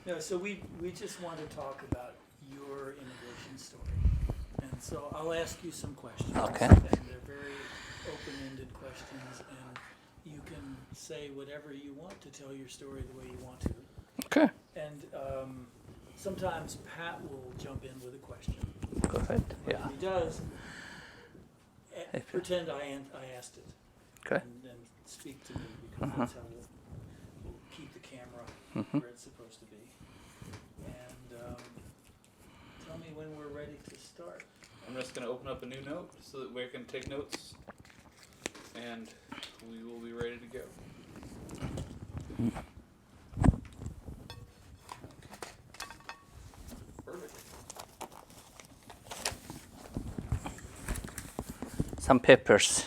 No, so we just want to talk about your immigration story. And so I'll ask you some questions. Okay. And they're very open-ended questions, and you can say whatever you want to tell your story the way you want to. Okay. And sometimes Pat will jump in with a question. Go ahead. But Yeah. if he does, If- pretend I asked it. Okay. And then speak to me, because that's how we'll keep the camera Mhm. where it's supposed to be. And tell me when we're ready to start. I'm just going to open up a new note so that we can take notes, and we will be ready to go. Perfect. Some papers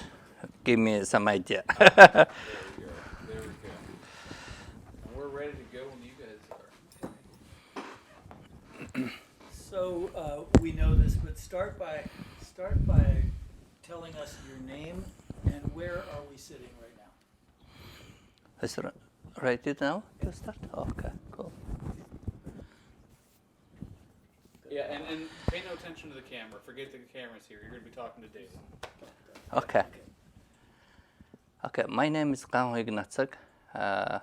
give me some idea. There we go. There we go. And we're ready to go when you guys are. So we know this, but start by telling us your name and where are we sitting right now. Is it write it now to start? Okay, cool. Yeah, and pay no attention to the camera. Forget the camera's here. You're going to be talking to David. Okay. Okay, my name is Gankhuyag Natsag.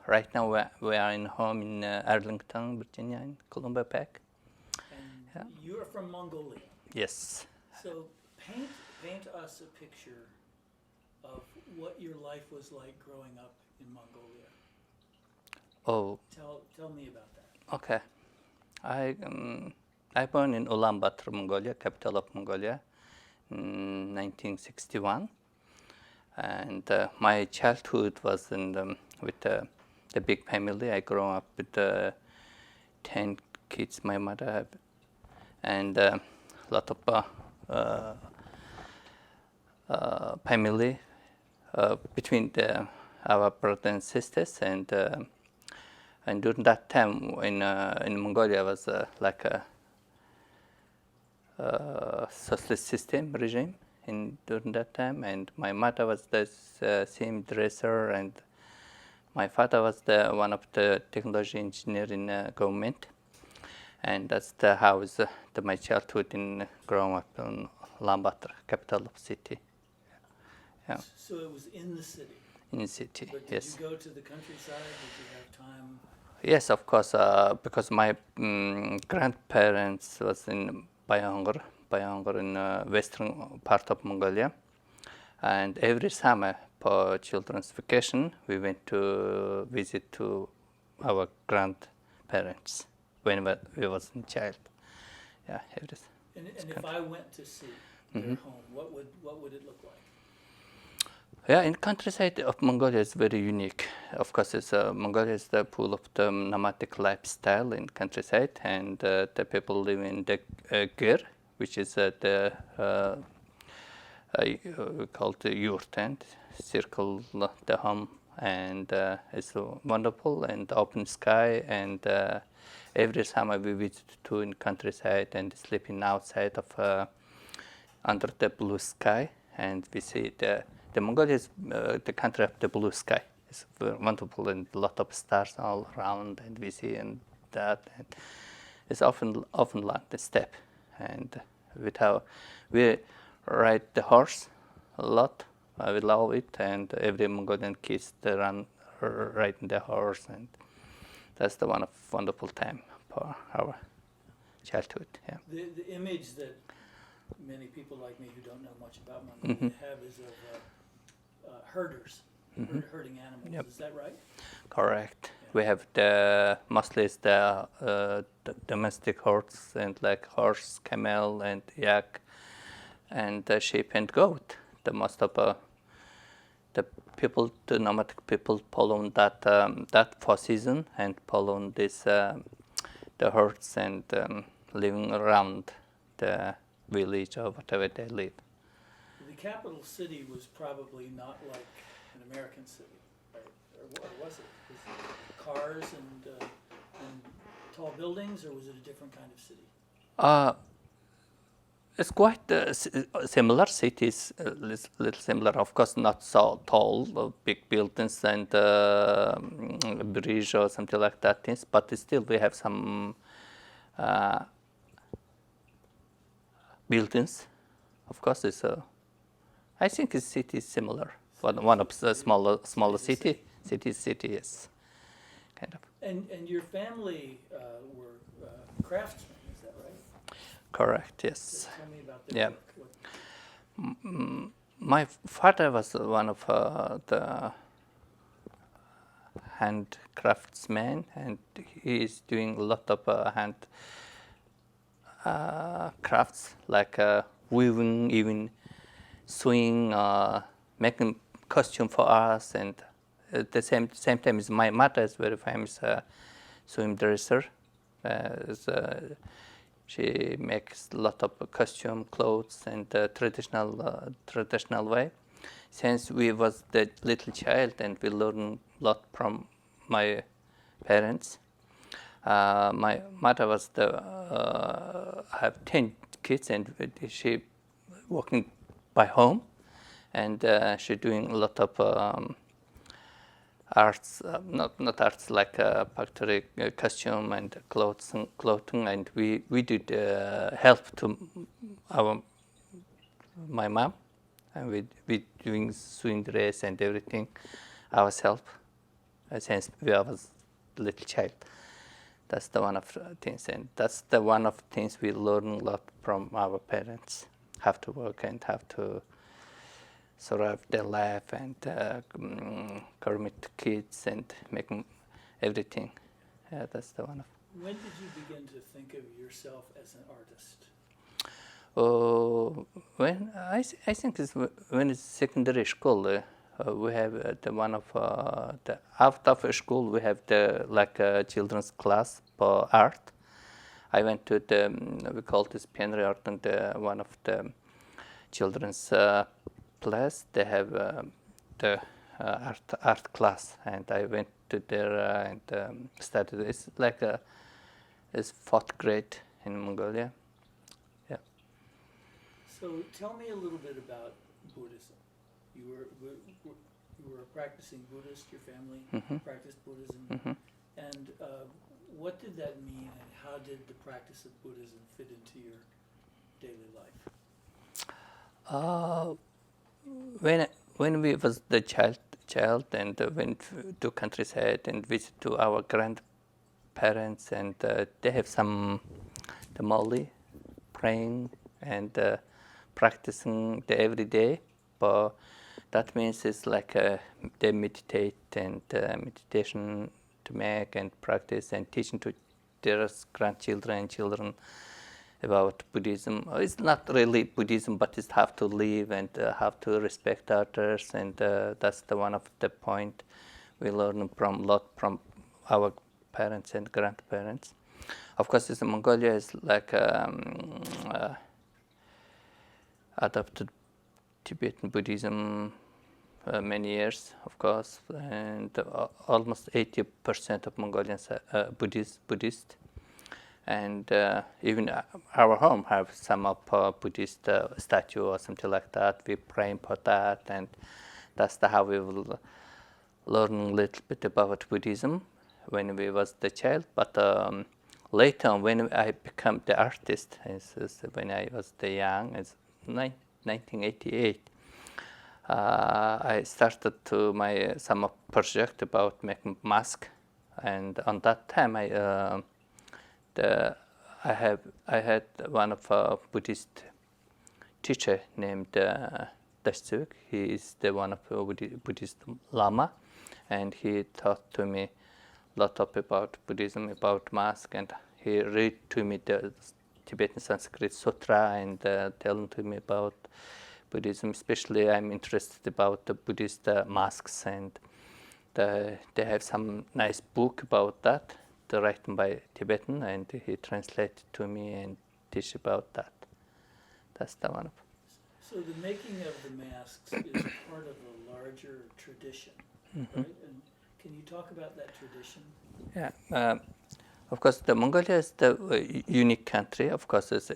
Right now we are in home in Arlington, Virginia, in Columbia Park. And you are from Mongolia. Yes. So paint us a picture of what your life was like growing up in Mongolia. Oh, Tell me about that. okay. I born in Ulaanbaatar, Mongolia, capital of Mongolia, in 1961. And my childhood was with the big family. I grew up with 10 kids my mother had, and a lot of family between our brothers and sisters. And during that time in Mongolia was like a socialist system regime during that time, and my mother was the same dresser, and my father was one of the technology engineer in government, and that's how was my childhood in growing up in Ulaanbaatar, capital of city. Yeah, So it was in the city. in the city. But did Yes. you go to the countryside? Did you have time? Yes, of course, because my grandparents was in Bayangor in western part of Mongolia, and every summer for children's vacation we went to visit to our grandparents when we was a child. Yeah, every. And if I went to see their home, what would it look like? Yeah, in countryside of Mongolia is very unique. Of course, Mongolia is the full of the nomadic lifestyle in countryside, and the people live in the ger, which is we call the yurt, and circle the home, and it's wonderful and open sky, and every summer we visit to in countryside and sleeping outside of under the blue sky, and we see the Mongolia is the country of the blue sky. It's wonderful and a lot of stars all around, and we see and that. And it's often like the steppe, and we ride the horse a lot. We love it, and every Mongolian kids they run riding the horse, and that's the one of wonderful time for our childhood. Yeah. The image that many people like me who don't know much about Mongolia have is of herders, herding animals. Yep. Is that right? Correct. We have the mostly it's the domestic horse and like horse, camel, and yak, and sheep and goat. The most of the people, the nomadic people, follow that for season and follow this the herds and living around the village or whatever they live. The capital city was probably not like an American city, right? Or was it? Was it cars and tall buildings, or was it a different kind of city? It's quite similar. Cities, little similar. Of course, not so tall, big buildings and bridge or something like that. Things, but still, we have some buildings. Of course, it's. I think the city is similar. One of the smaller city. City, yes, kind of. And your family were craftsmen, is that right? Correct. Yes. Tell me about their Yeah. work. My father was one of the handcraftsmen, and he is doing a lot of hand crafts like weaving, even sewing, making costume for us, and at the same time, is my mother is very famous sewing dresser. She makes a lot of costume, clothes, and traditional way. Since we was the little child, and we learned a lot from my parents. My mother was have 10 kids, and she working by home, and she doing a lot of arts, not arts like factory costume and clothing, and we did help to my mom, and we doing sewing dress and everything ourselves since we was little child. That's the one of things, and that's the one of things we learn a lot from our parents. Have to work and have to survive their life and commit kids and make everything. Yeah, that's the one of. When did you begin to think of yourself as an artist? When I think it's when it's secondary school. We have the one of the after school we have the like children's class for art. I went to the we call this pioneer art, and one of the children's place they have the art class, and I went to there and studied. It's like it's 4th grade in Mongolia. Yeah. So tell me a little bit about Buddhism. You were a practicing Buddhist. Your family practiced Buddhism, and what did that mean, and how did the practice of Buddhism fit into your daily life? When we was the child and went to countryside and visit to our grandparents, and they have some tamale praying and practicing the every day, but that means it's like they meditate and meditation to make and practice and teaching to their grandchildren and children about Buddhism. It's not really Buddhism, but it's have to live and have to respect others, and that's the one of the point we learn from lot from our parents and grandparents. Of course, it's Mongolia is like adopted Tibetan Buddhism many years, of course, and almost 80% of Mongolians are Buddhist. And even our home have some of Buddhist statue or something like that. We pray for that, and that's how we will learn a little bit about Buddhism when we was the child. But later on, when I became the artist, when I was the young, it's 1988. I started to my some project about making mask, and on that time I had one of a Buddhist teacher named Natsag. He is the one of a Buddhist Lama, and he taught to me a lot of about Buddhism, about mask, and he read to me the Tibetan Sanskrit Sutra and telling to me about Buddhism. Especially, I'm interested about the Buddhist masks, and they have some nice book about that. Written by Tibetan, and he translated to me and teach about that. That's the one. So the making of the masks is part of a larger tradition, right? And can you talk about that tradition? Yeah, of course, the Mongolia is the unique country. Of course, it's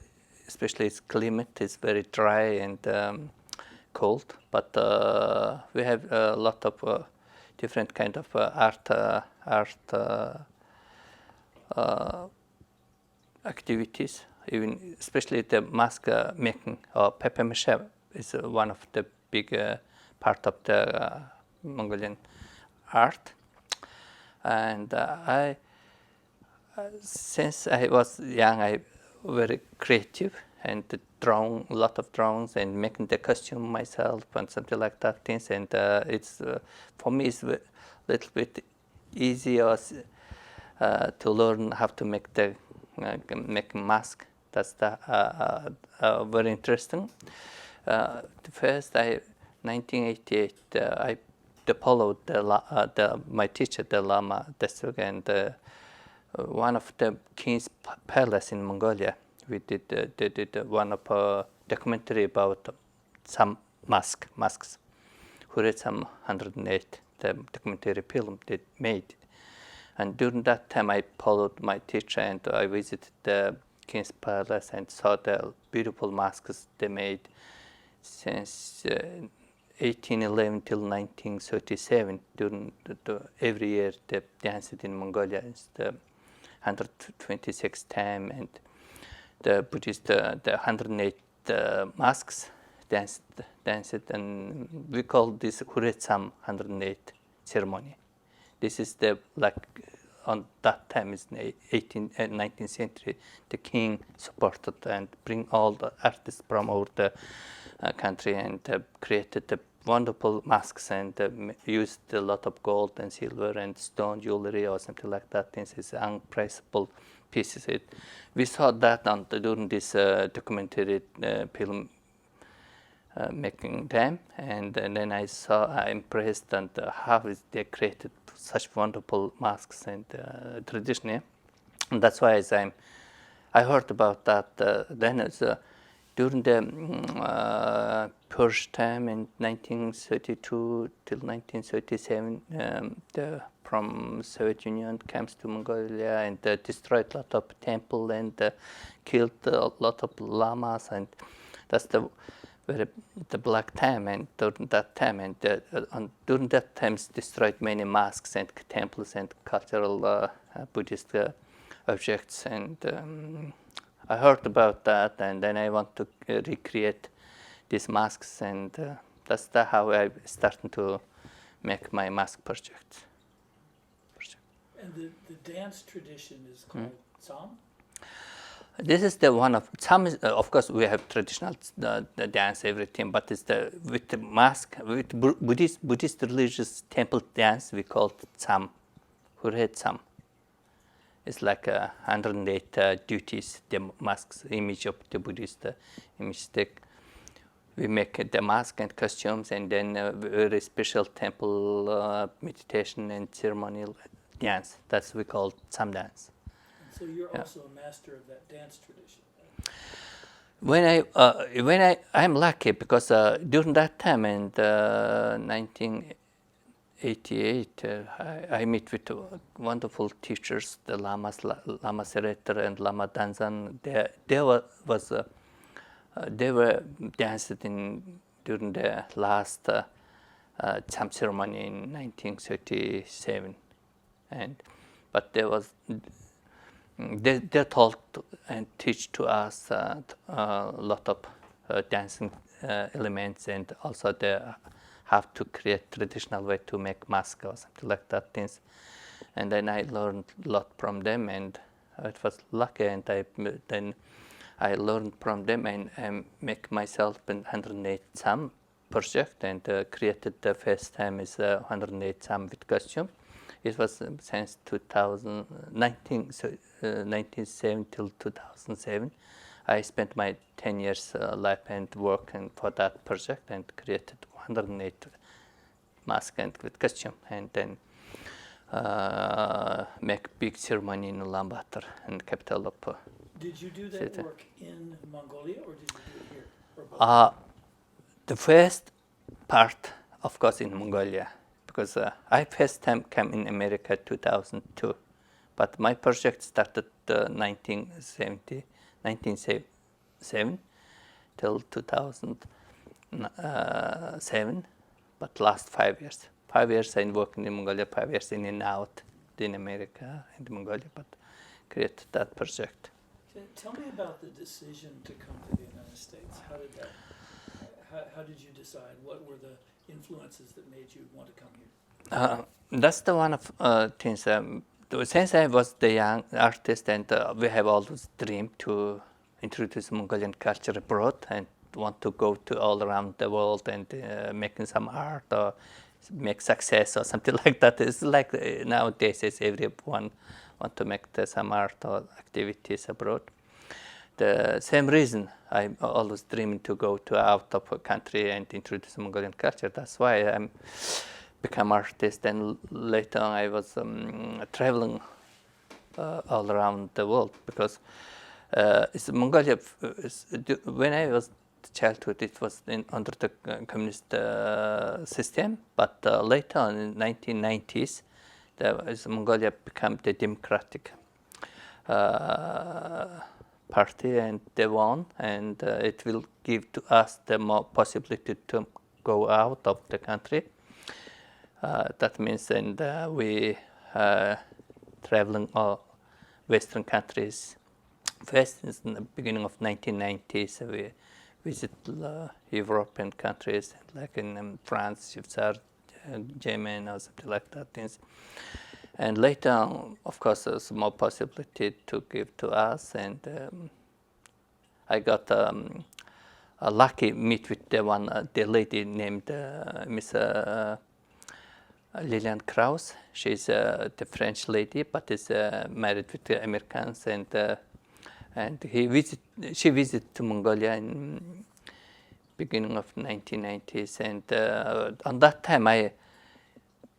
especially its climate is very dry and cold. But we have a lot of different kind of art activities, even especially the mask making or papier mâché is one of the big part of the Mongolian art. And since I was young, I very creative and drawn a lot of drawings and making the costume myself and something like that things. And it's for me it's a little bit easier to learn how to make the make mask. That's the very interesting. The first, 1988, I followed my teacher, the Lama Natsag, and one of the king's palace in Mongolia. We did one of documentary about some masks. Who read some 108 the documentary film they made. And during that time, I followed my teacher and I visited the King's Palace and saw the beautiful masks they made since 1811 till 1937. During every year, they danced in Mongolia. It's the 126th time, and the Buddhist, the 108 masks danced, and we call this Huretsam 108 ceremony. This is the, like, on that time, it's 19th century, the king supported and bring all the artists from over the country and created the wonderful masks and used a lot of gold and silver and stone jewelry or something like that. This is unpriceable pieces. We saw that during this documentary film making them, and then I impressed and how they created such wonderful masks and tradition. And that's why I heard about that then during the Purge time in 1932 till 1937, from Soviet Union comes to Mongolia and destroyed a lot of temple and killed a lot of lamas, and that's the black time. And during that time, during that time, destroyed many mosques and temples and cultural Buddhist objects. And I heard about that, and then I want to recreate these masks, and that's how I started to make my mask project. And the dance tradition is called Tsam? This is the one of some. Of course, we have traditional the dance, everything, but it's with the mask, with Buddhist religious temple dance. We call it Tsam, Hurhet Tsam. It's like 108 duties. The masks, image of the Buddhist image. We make the mask and costumes, and then very special temple meditation and ceremonial dance. That's we call Tsam dance. So you're also a master of that dance tradition, right? I'm lucky because during that time in 1988, I meet with wonderful teachers, the Lama Sereter and Lama Danzan. They were dancing during the last Tsam ceremony in 1937, but there was. They taught and teach to us a lot of dancing elements, and also they have to create traditional way to make masks or something like that things. And then I learned a lot from them, and it was lucky. And then I learned from them and make myself an 108 Tsam project, and created the first time is 108 Tsam with costume. It was since 1997 till 2007. I spent my 10 years life and working for that project and created 108 mask and with costume, and then make big ceremony in Ulaanbaatar, in the capital of. Did you do that work in Mongolia, or did you do it here? Or both? The first part, of course, in Mongolia. Because I first time came in America 2002, but my project started 1970, 1997 till 2007, but last 5 years. 5 years I'm working in Mongolia, 5 years in and out in America and Mongolia, but create that project. Tell me about the decision to come to the United States. How did that? How did you decide? What were the influences that made you want to come here? That's the one of things. Since I was the young artist, and we have always dreamed to introduce Mongolian culture abroad and want to go to all around the world and making some art or make success or something like that. It's like nowadays, it's everyone want to make some art or activities abroad. The same reason I'm always dreaming to go to out of a country and introduce Mongolian culture. That's why I'm become artist, and later on I was traveling all around the world because it's Mongolia. When I was childhood, it was under the communist system, but later on in 1990s, Mongolia became the democratic party, and they won, and it will give to us the more possibility to go out of the country. That means, and we traveling all Western countries. First, in the beginning of 1990s, we visit European countries like in France, Germany, or something like that. Things. And later on, of course, there's more possibility to give to us, and I got a lucky meet with the lady named Miss Lilian Krause. She's the French lady, but is married with the Americans, and she visited to Mongolia in beginning of 1990s, and on that time I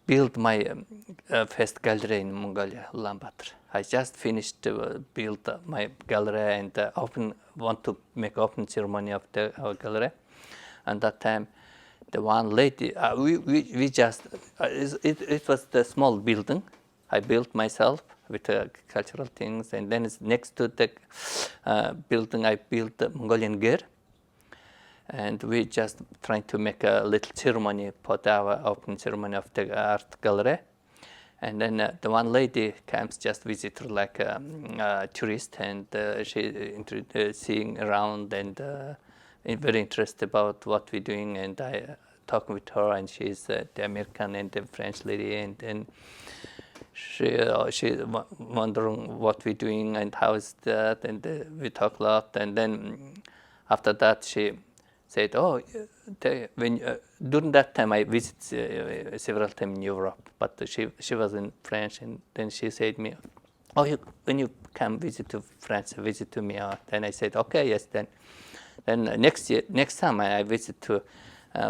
built my first gallery in Mongolia, Ulaanbaatar. I just finished to build my gallery and want to make open ceremony of our gallery. And that time, the one lady, we just, it was the small building I built myself with cultural things, and then it's next to the building I built the Mongolian gear, and we just trying to make a little ceremony for our open ceremony of the art gallery. And then the one lady comes just visit like a tourist, and she seeing around and very interested about what we're doing, and I talking with her, and she's the American and the French lady, and then she's wondering what we're doing and how is that, and we talk a lot, and then after that she said, oh, during that time I visited several times in Europe, but she was in France, and then she said me, oh, when you come visit to France, visit to me. Then I said, okay, yes, then next time I visit to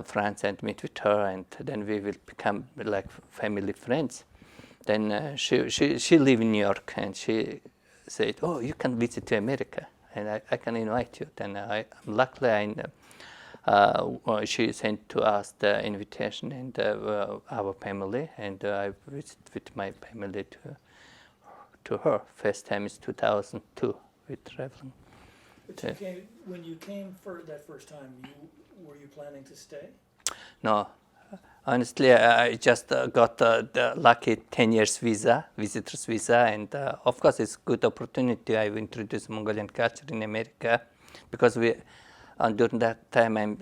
France and meet with her, and then we will become like family friends. Then she live in New York, and she said, oh, you can visit to America, and I can invite you. Then luckily she sent to us the invitation and our family, and I visited with my family to her. First time is 2002 with traveling. But when you came for that first time, were you planning to stay? No, honestly, I just got the lucky 10 years visa, visitor's visa, and of course it's good opportunity. I've introduced Mongolian culture in America, because during that time I'm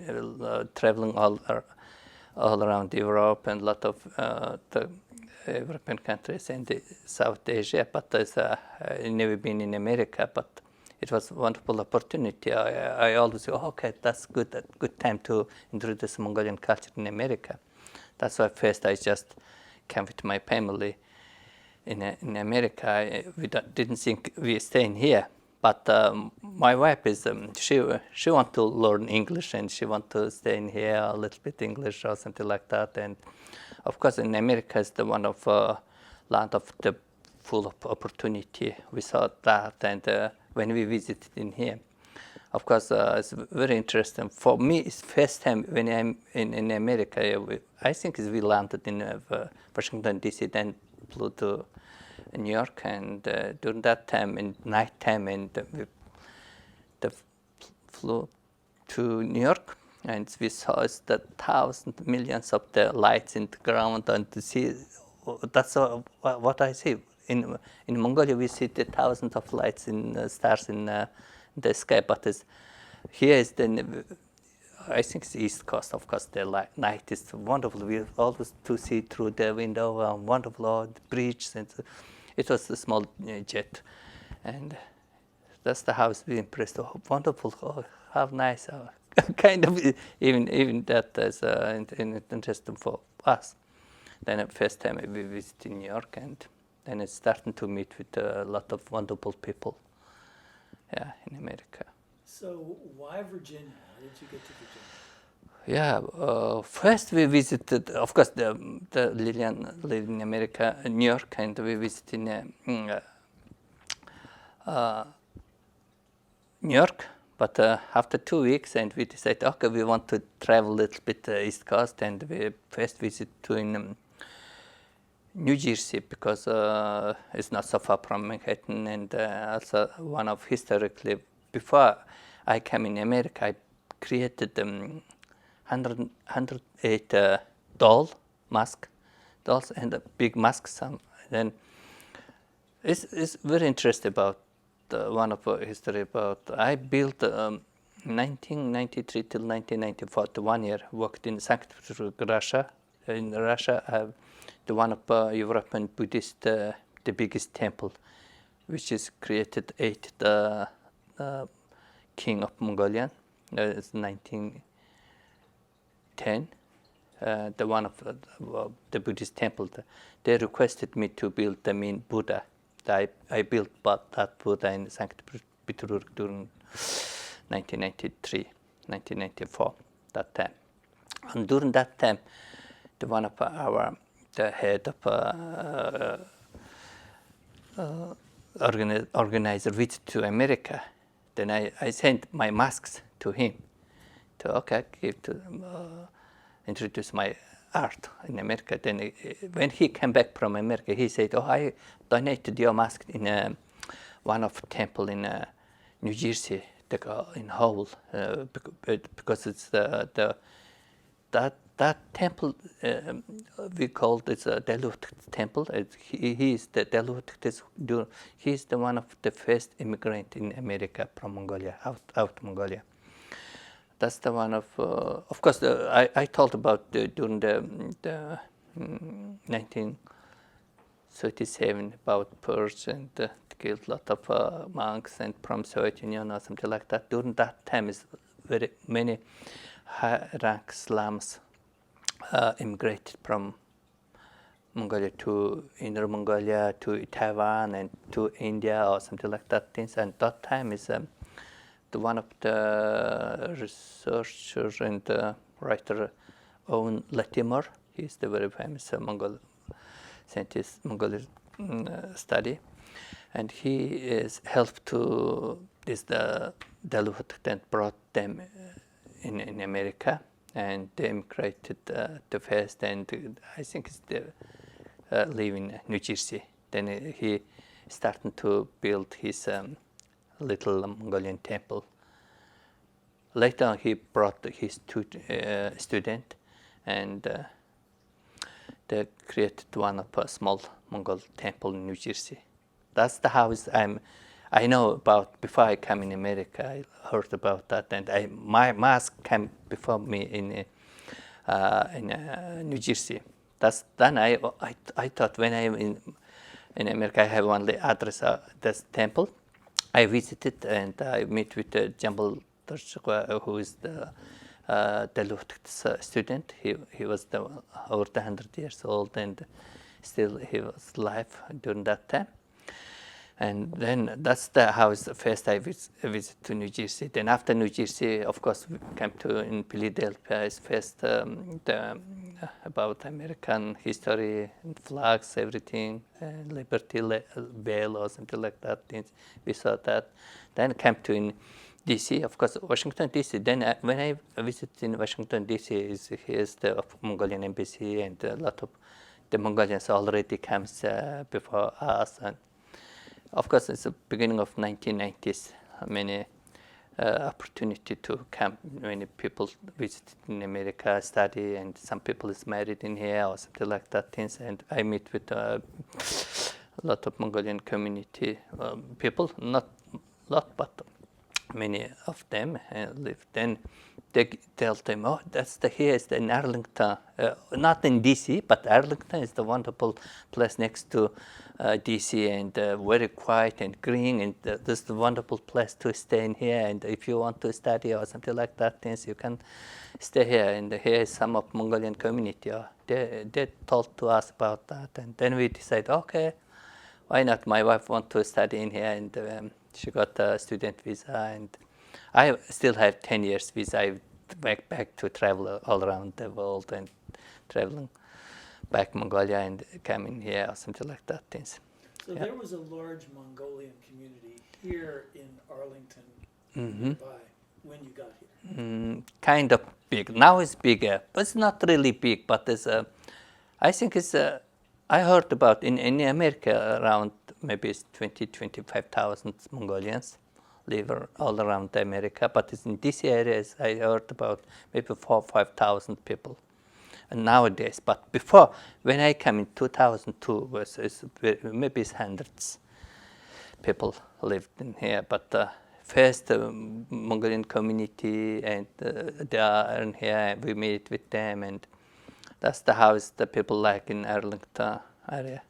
traveling all around Europe and a lot of the European countries and South Asia, but I've never been in America, but it was a wonderful opportunity. I always say, oh, okay, that's good time to introduce Mongolian culture in America. That's why first I just came with my family in America. We didn't think we were staying here. But my wife is, she want to learn English, and she want to stay in here a little bit English or something like that. And of course in America is the one of land of the full of opportunity. We saw that, and when we visited in here, of course it's very interesting. For me, it's first time when I'm in America. I think we landed in Washington D.C. then flew to New York, and during that time, in night time, and the flew to New York, and we saw the thousands, millions of the lights in the ground, and to see, that's what I see. In Mongolia, we see the thousands of lights in stars in the sky, but here is the, I think it's the East Coast. Of course, the night is wonderful. We always to see through the window, wonderful the bridge, and it was a small jet, and that's the house we impressed. Oh, wonderful! Oh, how nice! Kind of even that is interesting for us. Then first time we visited New York, and then it's starting to meet with a lot of wonderful people. Yeah, in America. So why Virginia? How did you get to Virginia? Yeah, first we visited, of course, the Lillian lived in America, New York, and we visited New York. But after 2 weeks, and we decided, okay, we want to travel a little bit East Coast, and we first visit to in New Jersey, because it's not so far from Manhattan, and also one of historically, before I came in America, I created 108 dolls, and a big masks. Then it's very interesting about one of history about, I built 1993 till 1994, 1 year, worked in St. Petersburg, Russia. In Russia, I have the one of European Buddhist, the biggest temple, which is created 8th king of Mongolia. It's 1910. The one of the Buddhist temple. They requested me to build the main Buddha. I built that Buddha in St. Petersburg during 1993, 1994, that time. And during that time, the one of the head of organizer visit to America. Then I sent my masks to him to introduce my art in America. Then when he came back from America, he said, "Oh, I donated your mask in one of temple in New Jersey, in Howell, because it's that temple we called it a Dalut temple. He is the Dalut. He is the one of the first immigrant in America from Mongolia, out Mongolia." That's the one of course, I told about during the 1937 about Purge and killed a lot of monks and from Soviet Union or something like that. During that time, is very many high-rank slums immigrated from Mongolia to Inner Mongolia, to Taiwan, and to India or something like that. Things. And that time is the one of the researchers and writer Owen Latimer. He's the very famous Mongol scientist, Mongolian study, and he is helped to the Dalut that brought them in America, and they immigrated the first, and I think it's live in New Jersey. Then he started to build his little Mongolian temple. Later on, he brought his student, and they created one of a small Mongol temple in New Jersey. That's the house I know about. Before I came in America, I heard about that, and my mask came before me in New Jersey. Then I thought when I'm in America, I have only address this temple. I visited and I met with Jambal Tarshikwa, who is the Dalut student. He was over 100 years old, and still he was alive during that time. And then that's the house first I visit to New Jersey. Then after New Jersey, of course, we came to in Philadelphia. Is first about American history and flags, everything, Liberty Bell or something like that. We saw that. Then came to in DC, of course, Washington DC. Then when I visited in Washington DC, here's the Mongolian embassy, and a lot of the Mongolians already comes before us. And of course, it's the beginning of 1990s. Many opportunity to come. Many people visit in America, study, and some people is married in here or something like that things. And I meet with a lot of Mongolian community people, not lot, but many of them live. Then they tell them, oh, here is in Arlington, not in DC, but Arlington is the wonderful place next to DC, and very quiet and green, and this is the wonderful place to stay in here. And if you want to study or something like that, things you can stay here. And here is some of Mongolian community. They told to us about that, and then we decided, okay, why not? My wife want to study in here, and she got a student visa, and I still have 10 years visa. I went back to travel all around the world and traveling back Mongolia and coming here or something like that. Things. So there was a large Mongolian community here in Arlington, nearby, when you got here. Kind of big. Now it's bigger, but it's not really big. But it's I think it's. I heard about in America around maybe it's 25,000 Mongolians live all around America, but it's in this areas I heard about maybe 4,000 or 5,000 people. And nowadays, but before when I came in 2002, maybe it's hundreds people lived in here. But first Mongolian community, and they are in here. We meet with them, and that's the house the people like in Arlington area.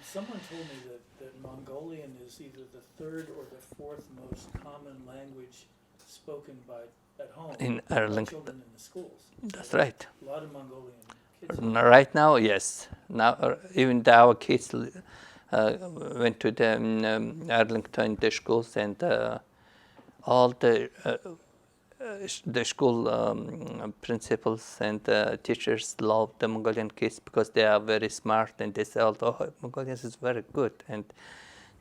Someone told me that Mongolian is either the third or the fourth most common language spoken at home In by Arlington. children in the schools. That's right. A lot of Mongolian kids. Right now, yes. Now, even our kids went to the Arlington the schools, and all the school principals and teachers love the Mongolian kids because they are very smart, and they say, oh, Mongolians is very good, and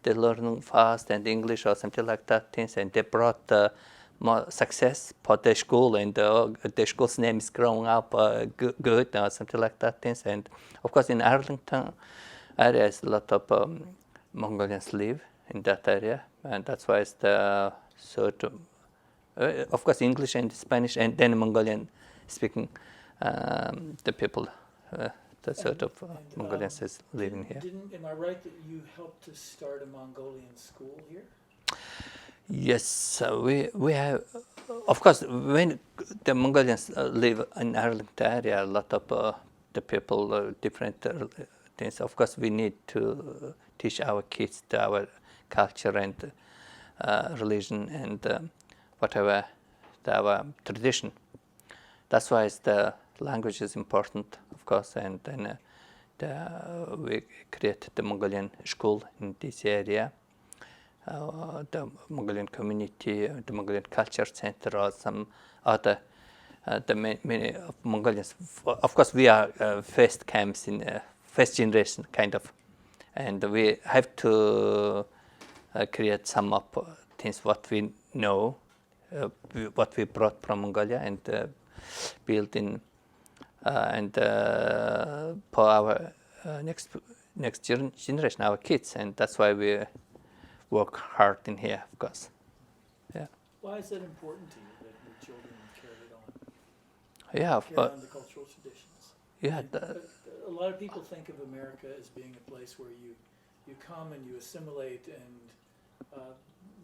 they learn fast and English or something like that things, and they brought more success for the school, and the school's name is growing up good or something like that things. And of course in Arlington area is a lot of Mongolians live in that area, and that's why it's the sort of of course English and Spanish, and then Mongolian speaking the people, the sort of Mongolians is living here. Am I right that you helped to start a Mongolian school here? Yes, we have, of course, when the Mongolians live in Arlington area, a lot of the people, different things. Of course, we need to teach our kids our culture and religion and whatever our tradition. That's why the language is important, of course, and then we created the Mongolian school in this area. The Mongolian community, the Mongolian culture center, or some other, many of Mongolians. Of course, we are first camps in first generation, kind of, and we have to create some of things what we know, what we brought from Mongolia, and build in, and for our next generation, our kids, and that's why we work hard in here, of course. Yeah. Why is that important to you that your children carry it on? Yeah. Carry on the cultural traditions. Yeah. A lot of people think of America as being a place where you come and you assimilate and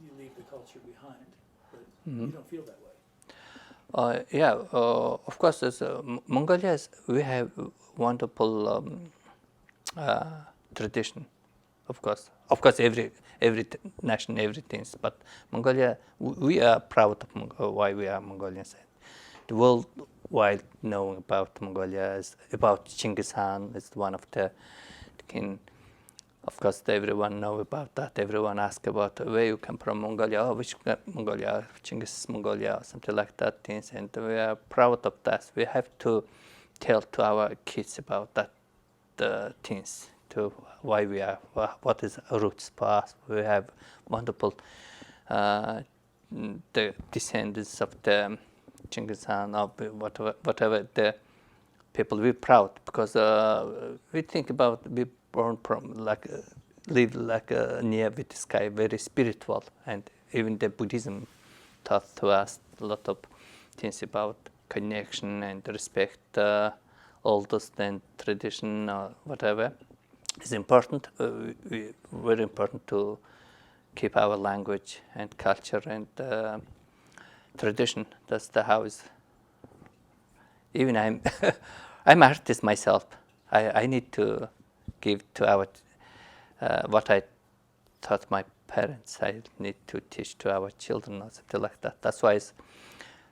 you leave the culture behind, but you don't feel that way. Yeah. Of course, as Mongolia, we have wonderful tradition. Of course, every nation, everything. But Mongolia, we are proud of why we are Mongolians. The world wide knowing about Mongolia is about Genghis Khan. It's one of the king. Of course, everyone know about that. Everyone ask about where you come from, Mongolia. Oh, which Mongolia? Genghis Mongolia, or something like that. Things, and we are proud of that. We have to tell to our kids about that things. To why we are, what is roots for us. We have wonderful the descendants of the Genghis Khan, or whatever the people. We're proud because we think about we born from live near with the sky, very spiritual, and even the Buddhism taught to us a lot of things about connection and respect, oldest and tradition or whatever. It's important, very important to keep our language and culture and tradition. That's the house. Even I'm, I'm artist myself. I need to give to our what I taught my parents. I need to teach to our children or something like that. That's why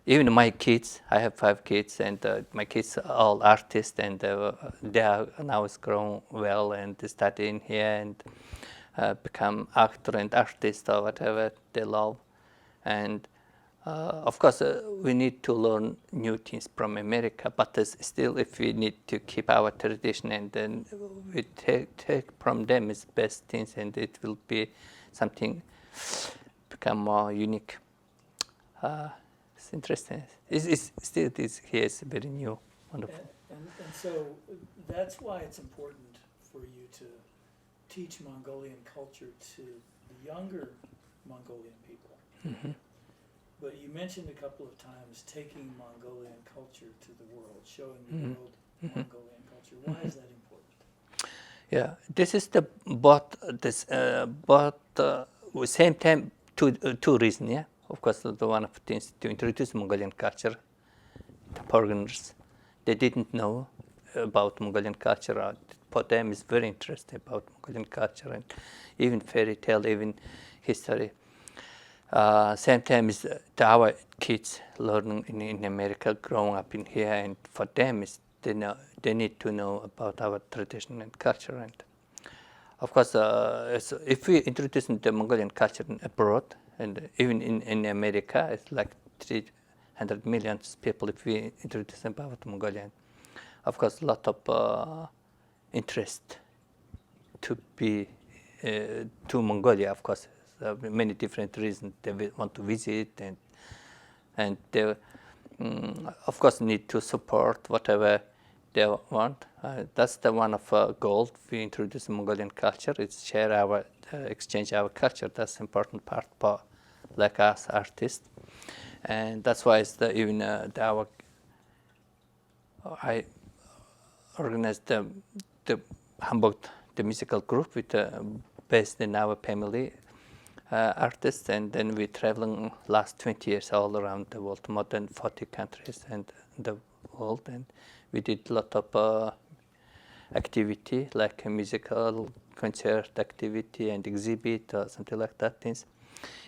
even my kids, I have 5 kids, and my kids are all artists, and they are now grown well and studying here and become actor and artist or whatever they love. And of course, we need to learn new things from America, but still, if we need to keep our tradition, and then we take from them is best things, and it will be something become more unique. It's interesting. It's still here is very new, wonderful. And so that's why it's important for you to teach Mongolian culture to the younger Mongolian people. Mm-hmm. But you mentioned a couple of times taking Mongolian culture to the world, showing the Mhm. world Mhm. Mongolian culture. Why is that important? Yeah, this is the same time two reasons. Yeah, of course, the one of things to introduce Mongolian culture. The foreigners, they didn't know about Mongolian culture. For them, it's very interesting about Mongolian culture and even fairy tale, even history. Same time is our kids learning in America, growing up in here, and for them is they need to know about our tradition and culture. And of course, if we introduce the Mongolian culture abroad, and even in America, it's like 300 million people. If we introduce about Mongolian, of course, a lot of interest to be to Mongolia. Of course, many different reasons they want to visit, and they of course need to support whatever they want. That's the one of goal. We introduce Mongolian culture. It's share our exchange our culture. That's important part for like us artists, and that's why it's even I organized the Hamburg the musical group with based in our family artists, and then we traveling last 20 years all around the world, more than 40 countries and the world, and we did a lot of activity like a musical concert activity and exhibit or something like that things.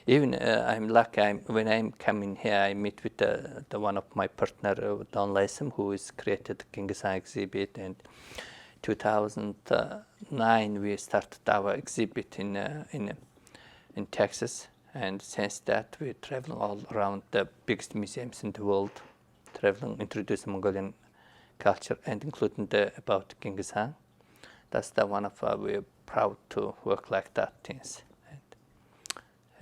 Even I'm lucky. When I'm coming here, I meet with the one of my partner, Don Lysam, who has created Gankhuyag exhibit. And 2009, we started our exhibit in Texas. And since that, we're traveling all around the biggest museums in the world, traveling, introducing Mongolian culture, and including about Gankhuyag. That's the one of we're proud to work like that things. And,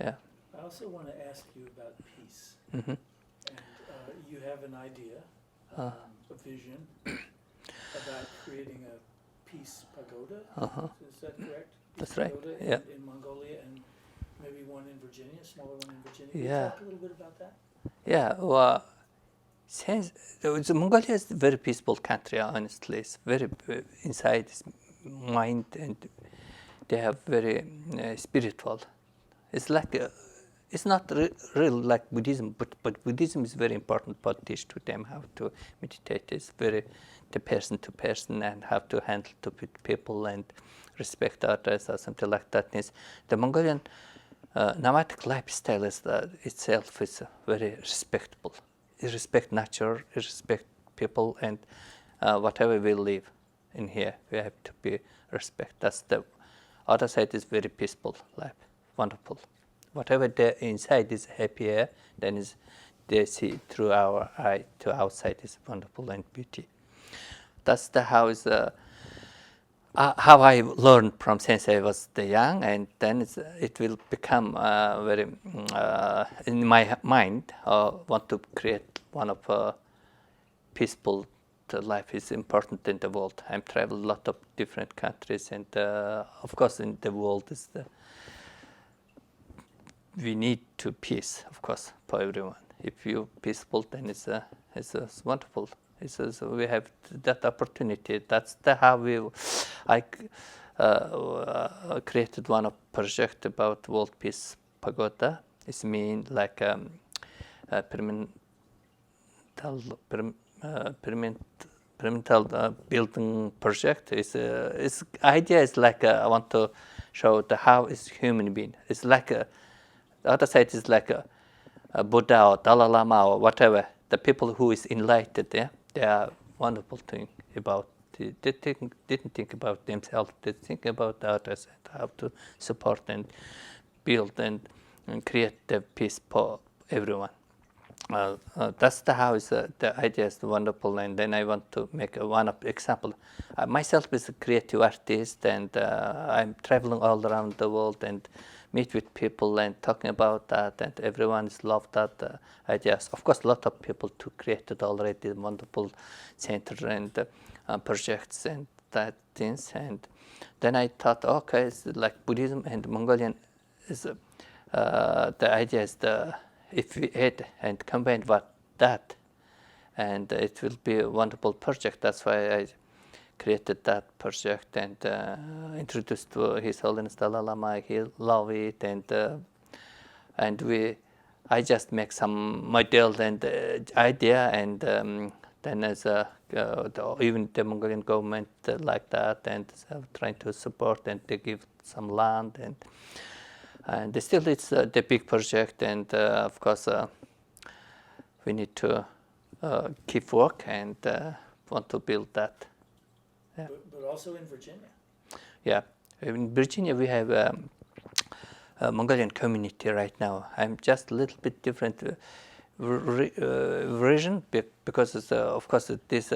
yeah. I also want to ask you about peace. Mm-hmm. And you have an idea, a vision about creating a peace pagoda. Uh-huh. Is that correct? Peace That's right. pagoda Yeah. in Mongolia, and maybe one in Virginia, a smaller one in Virginia. Yeah. Can you talk a little bit about that? Yeah. Well, since Mongolia is a very peaceful country, honestly, it's very inside its mind, and they have very spiritual. It's like it's not real like Buddhism, but Buddhism is very important. But teach to them how to meditate. It's very the person to person and how to handle to people and respect others or something like that. Is the Mongolian nomadic lifestyle is itself is very respectable. It respect nature, it respect people, and whatever we live in here, we have to be respect. That's the other side is very peaceful life, wonderful. Whatever the inside is happier, then is they see through our eye to outside is wonderful and beauty. That's the how is how I learned from since I was the young, and then it will become very in my mind. Want to create one of peaceful life is important in the world. I'm traveled a lot of different countries, and of course in the world is we need to peace, of course, for everyone. If you peaceful, then it's wonderful. So we have that opportunity. That's how I created one of project about World Peace Pagoda. It's mean like permanent building project. Its idea is like I want to show how is human being. It's like the other side is like a Buddha or Dalai Lama or whatever. The people who is enlightened, yeah, they are wonderful thing about. They didn't think about themselves. They think about the others and how to support and build and create the peace for everyone. That's how the idea is wonderful, and then I want to make one example. Myself is a creative artist, and I'm traveling all around the world and meet with people and talking about that, and everyone's loved that ideas. Of course, a lot of people to created already wonderful center and projects and that things, and then I thought, okay, it's like Buddhism and Mongolian is the idea is if we add and combine that, and it will be a wonderful project. That's why I created that project and introduced to His Holiness Dalai Lama. He love it, and I just make some model and idea, and then as even the Mongolian government like that, and trying to support and they give some land and still it's the big project, and of course we need to keep work and want to build that. Yeah. But also in Virginia. Yeah, in Virginia we have a Mongolian community right now. I'm just a little bit different version because it's, of course this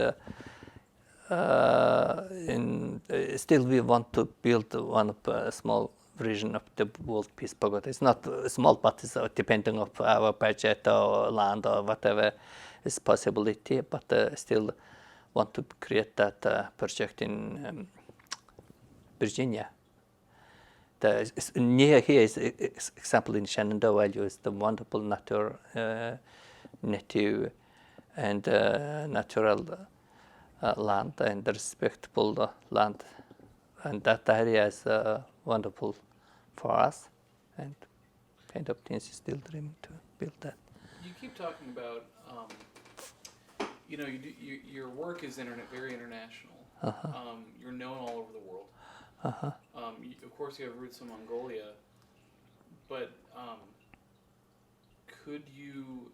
still we want to build one of a small version of the World Peace Pagoda. It's not small, but it's depending on our budget or land or whatever is possibility. But still want to create that project in Virginia. Near here is example in Shenandoah Valley is the wonderful native and natural land and respectable land, and that area is wonderful for us, and kind of things still dreaming to build that. You keep talking about, your work is very international. You're known all over the world. Of course, you have roots in Mongolia, but could you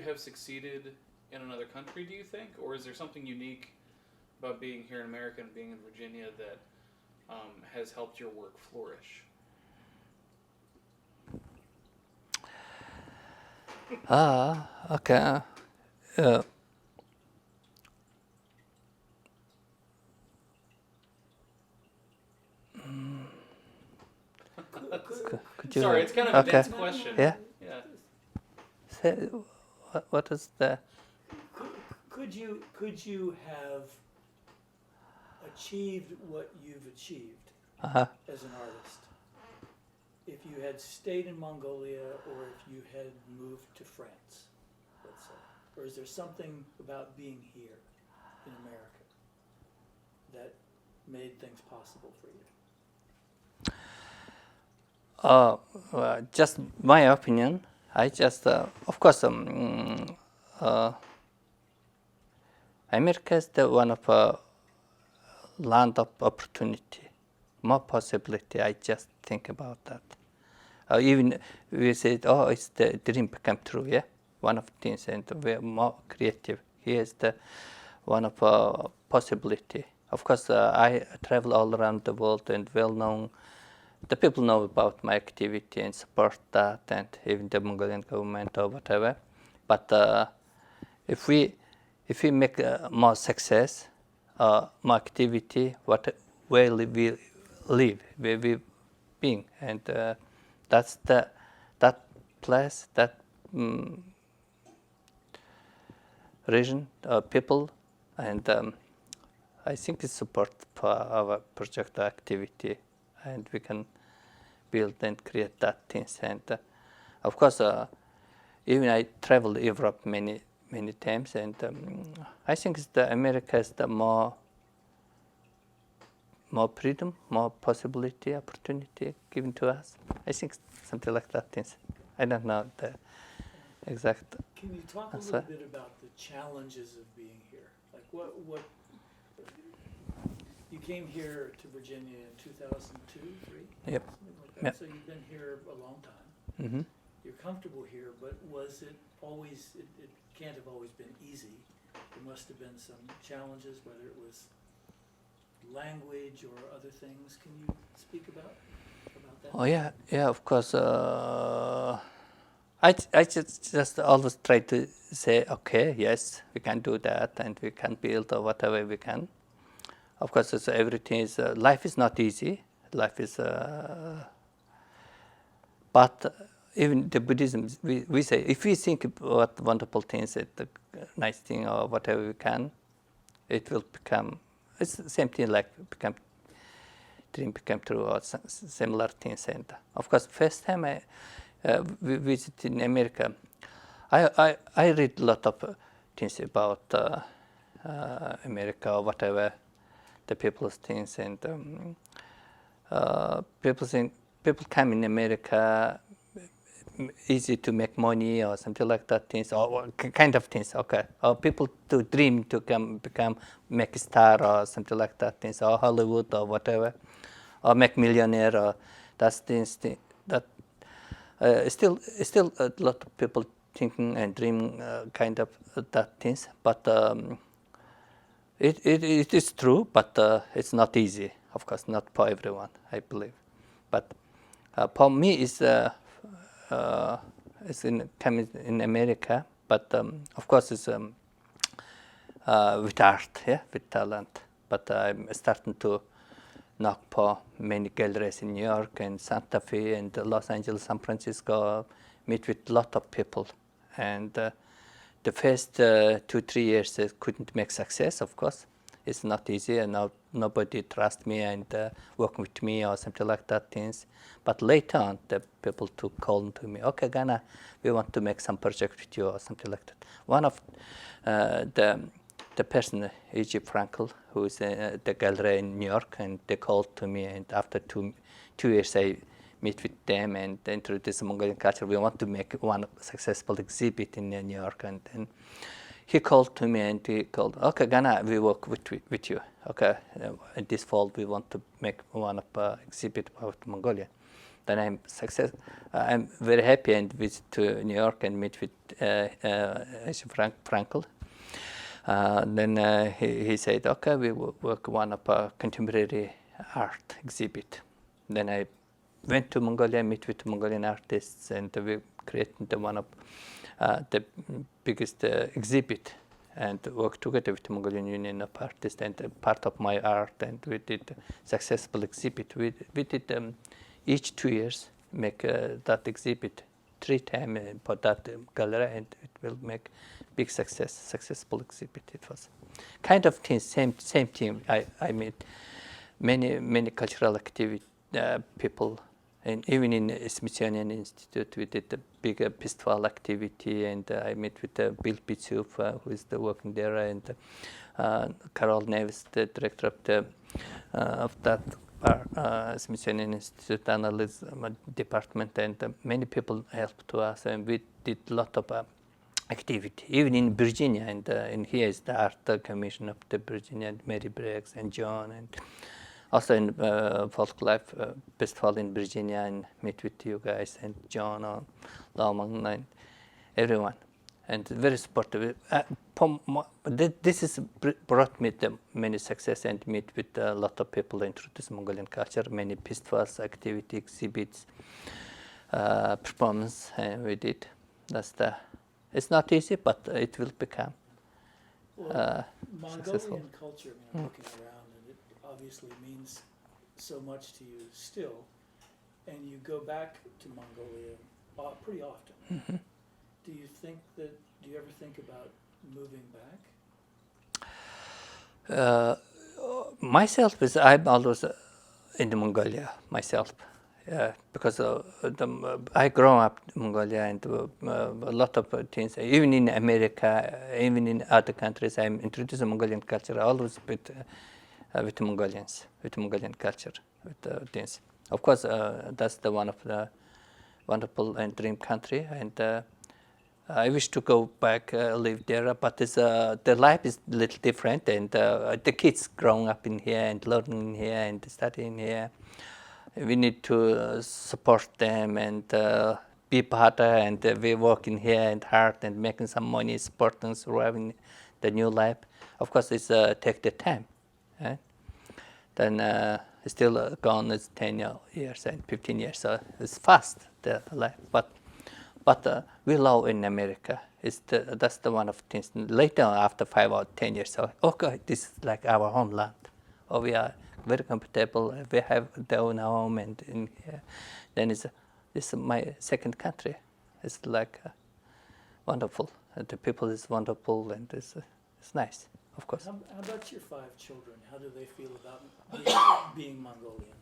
have succeeded in another country, do you think? Or is there something unique about being here in America and being in Virginia that has helped your work flourish? Okay. Could you, Sorry, it's kind of a dense question. Yeah. Yeah. Say, what is the? Could you have achieved what you've achieved as an artist if you had stayed in Mongolia or if you had moved to France, let's say? Or is there something about being here in America that made things possible for you? Just my opinion. I just, of course, America is the one of land of opportunity, more possibility. I just think about that. Even we said, oh, it's the dream come true. Yeah, one of the things, and we're more creative. Here's the one of possibility. Of course, I travel all around the world and well known. The people know about my activity and support that, and even the Mongolian government or whatever. But if we make more success, more activity, where we live, where we being, and that's that place, that region, people, and I think it's support for our project activity, and we can build and create that things. And of course, even I traveled Europe many times, and I think America is the more freedom, more possibility, opportunity given to us. I think something like that things. I don't know the exact. Can you talk a That's little right. bit about the challenges of being here? Like what you came here to Virginia in 2002, 3? Yep. Something like that. Yep. So you've been here a long time. Mm-hmm. You're comfortable here, but was it always, it can't have always been easy. There must have been some challenges, whether it was language or other things. Can you speak about that? Oh yeah, of course. I just always try to say, okay, yes, we can do that, and we can build or whatever we can. Of course, everything is life is not easy. Life is, but even the Buddhism, we say if we think about wonderful things, the nice thing or whatever we can, it will become. It's the same thing like dream become true or similar things. And of course, first time I visited in America, I read a lot of things about America or whatever the people's things, and people come in America easy to make money or something like that things, or kind of things. Okay, or people to dream to become make a star or something like that things, or Hollywood or whatever, or make millionaire or that's things that still a lot of people thinking and dreaming kind of that things, but it is true, but it's not easy. Of course, not for everyone, I believe. But for me, it's in America. But of course, it's with art, yeah, with talent. But I'm starting to knock for many galleries in New York and Santa Fe and Los Angeles, San Francisco. Meet with a lot of people, and the first 2-3 years couldn't make success. Of course, it's not easy, and now nobody trusts me and work with me or something like that things. But later on, the people took call to me. Okay, Ganna, we want to make some project with you or something like that. One of the person, E.G. Frankel, who is the gallery in New York, and they called to me, and after two years I meet with them and introduce Mongolian culture. We want to make one successful exhibit in New York, and then he called to me and he called, okay, Ganna, we work with you. Okay, in this fall we want to make one exhibit about Mongolia. Then I'm very happy and visit to New York and meet with Frankel. Then he said, okay, we will work one of contemporary art exhibit. Then I went to Mongolia, meet with Mongolian artists, and we created one of the biggest exhibit, and worked together with the Mongolian Union of Artists and part of my art, and we did successful exhibit. We did each 2 years make that exhibit 3 times for that gallery, and it will make big successful exhibit. It was kind of thing, same thing. I met many cultural activity people. And even in Smithsonian Institute, we did a big festival activity, and I met with Bill Pitsuf, who is working there, and Carol Neves, the director of that Smithsonian Institute Analysis Department, and many people helped to us, and we did a lot of activity, even in Virginia, and here is the Art Commission of the Virginia, and Mary Briggs and John, and also in Folk Life Festival in Virginia, and meet with you guys and John and Lawman and everyone, and very supportive. This is brought me to many success, and meet with a lot of people, introduce Mongolian culture, many festivals, activity, exhibits, performance, and we did. It's not easy, but it will become successful. Mongolian culture, I mean, I'm looking around, and it obviously means so much to you still, and you go back to Mongolia pretty often. Mm-hmm. Do you ever think about moving back? Myself, I'm always in Mongolia myself. because I grew up in Mongolia, and a lot of things, even in America, even in other countries, I'm introduced to Mongolian culture always with Mongolians, with Mongolian culture, with things. Of course, that's the one of the wonderful and dream country, and I wish to go back, live there, but the life is a little different, and the kids growing up in here and learning in here and studying here. We need to support them and be part and we work in here and hard and making some money, supporting, surviving the new life. Of course, it's take the time. Right? Then still gone is 10 years and 15 years, so it's fast, the life. But we love in America. That's the one of things. Later, after 5 or 10 years, so okay, this is like our homeland. Or we are very comfortable. We have their own home, and in here, then this is my second country. It's like wonderful. The people is wonderful, and it's nice, of course. How about your 5 children? How do they feel about being Mongolian?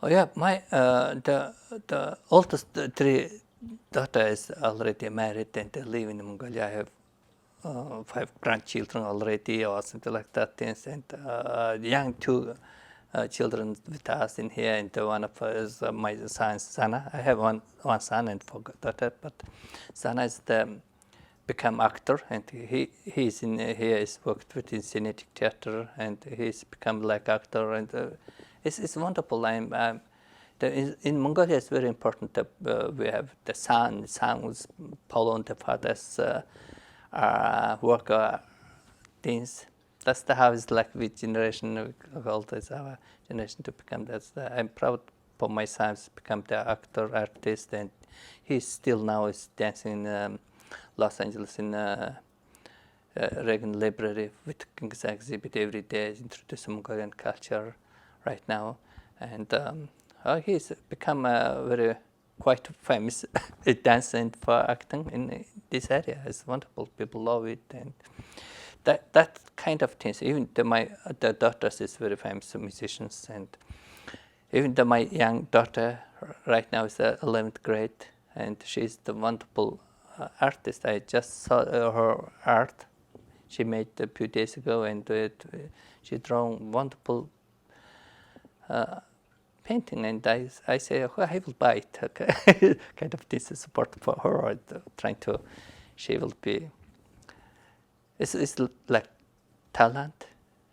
Oh yeah, my the oldest 3 daughters is already married and they live in Mongolia. I have 5 grandchildren already, or something like that. And young 2 children with us in here, and one of is my son, Sana. I have one son and 4 daughters, but Sana is become actor, and he's in here. He's worked with in Cinetic Theater, and he's become like actor, and it's wonderful. In Mongolia, it's very important that we have the son who's following the father's work things. That's how it's like with generation, old as our generation to become that. I'm proud for my son to become the actor, artist, and he's still now is dancing in Los Angeles in Reagan Library with King's exhibit every day, introducing Mongolian culture right now. And he's become very quite famous dancer and for acting in this area. It's wonderful. People love it, and that kind of things. Even the daughters is very famous musicians, and even my young daughter right now is 11th grade, and she's the wonderful artist. I just saw her art she made a few days ago, and she drawn wonderful painting, and I say, oh, I will buy it. Okay. Kind of this support for her, and trying to, she will be, it's like talent,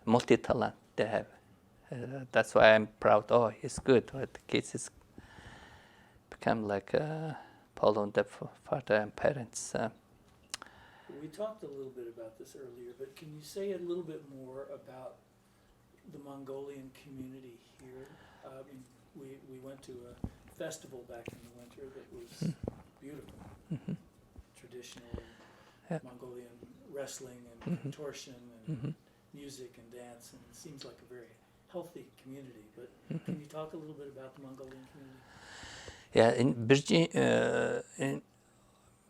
multi-talent they have. That's why I'm proud. Oh, it's good. The kids is become like following the father and parents. We talked a little bit about this earlier, but can you say a little bit more about the Mongolian community here? I mean, we went to a festival back in the winter that was beautiful. Mm-hmm. Traditional Yeah. Mongolian wrestling and contortion and music and dance, and it seems like a very healthy community. But can you talk a little bit about the Mongolian community? Yeah, in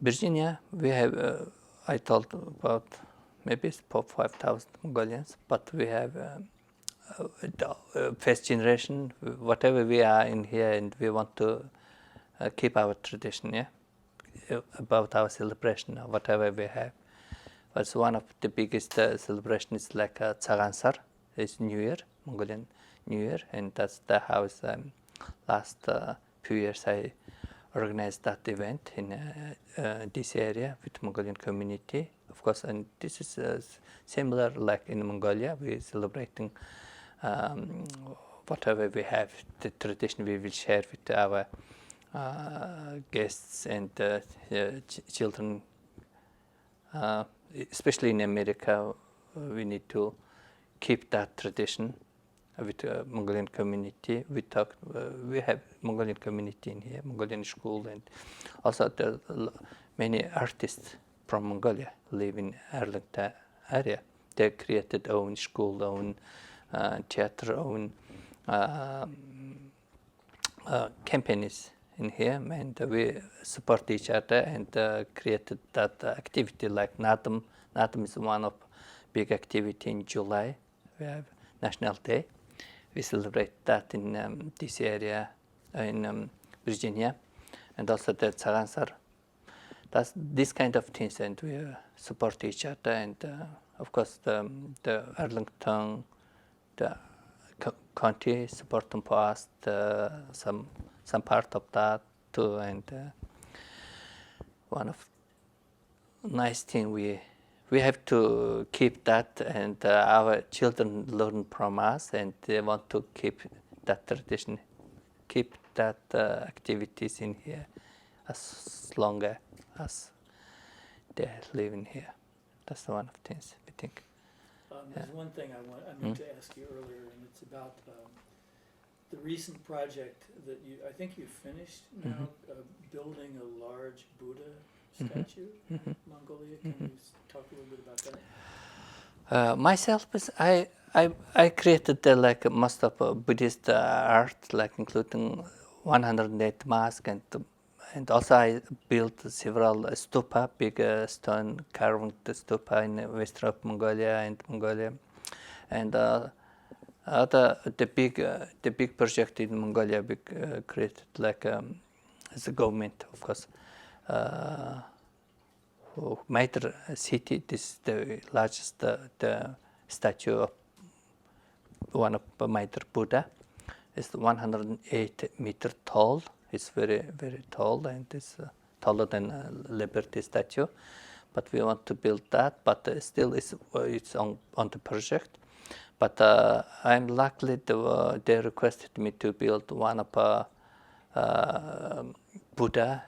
Virginia, we have, I told about maybe it's about 5,000 Mongolians, but we have first generation, whatever we are in here, and we want to keep our tradition, yeah, about our celebration, or whatever we have. But one of the biggest celebrations is like Tsagansar, it's New Year, Mongolian New Year, and that's the house. Last few years I organized that event in this area with Mongolian community, of course, and this is similar like in Mongolia. We're celebrating whatever we have, the tradition we will share with our guests and children. Especially in America, we need to keep that tradition with Mongolian community. We have Mongolian community in here, Mongolian school, and also many artists from Mongolia live in Arlington area. They created own school, own theater, own companies in here, and we support each other and created that activity like Natum. Natum is one of big activity in July. We have National Day. We celebrate that in this area in Virginia, and also the Tsagansar. That's this kind of things, and we support each other. And of course, the Arlington, the county supporting for us some part of that too. And one of nice thing we have to keep that, and our children learn from us, and they want to keep that tradition, keep that activities in here as long as they're living here. That's one of the things we think. There's one thing I meant to ask you earlier, and it's about the recent project that I think you finished now, building a large Buddha statue in Mongolia. Can you talk a little bit about that? Myself, I created like most of Buddhist art, like including 108 masks, and also I built several stupa, big stone carved stupa in western of Mongolia and Mongolia, and the big project in Mongolia we created like as a government, of course. Maitre city, this is the largest the statue of one of Maitre Buddha. It's 108-meter tall. It's very, very tall, and it's taller than a Liberty statue. But we want to build that, but still it's on the project. But I'm lucky they requested me to build one of Buddha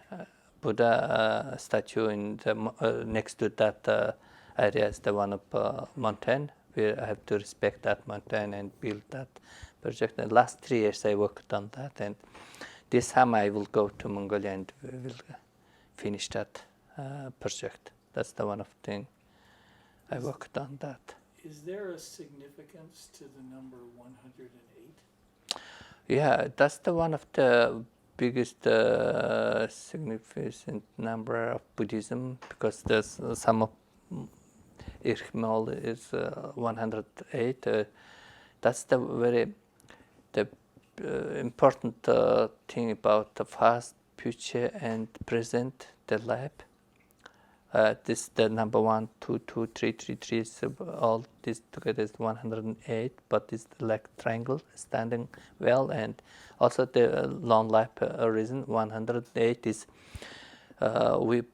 statue in the next to that area is the one of mountain. We have to respect that mountain and build that project. And last 3 years I worked on that, and this time I will go to Mongolia and we will finish that project. That's the one of thing I worked on that. Is there a significance to the number 108? Yeah, that's the one of the biggest significant number of Buddhism, because there's some of Irchmol is 108. That's the very important thing about the past, future, and present, the life. This the number 1, 2, 2, 3, 3, 3 is all this together is 108, but it's like triangle standing well, and also the long life reason 108 is we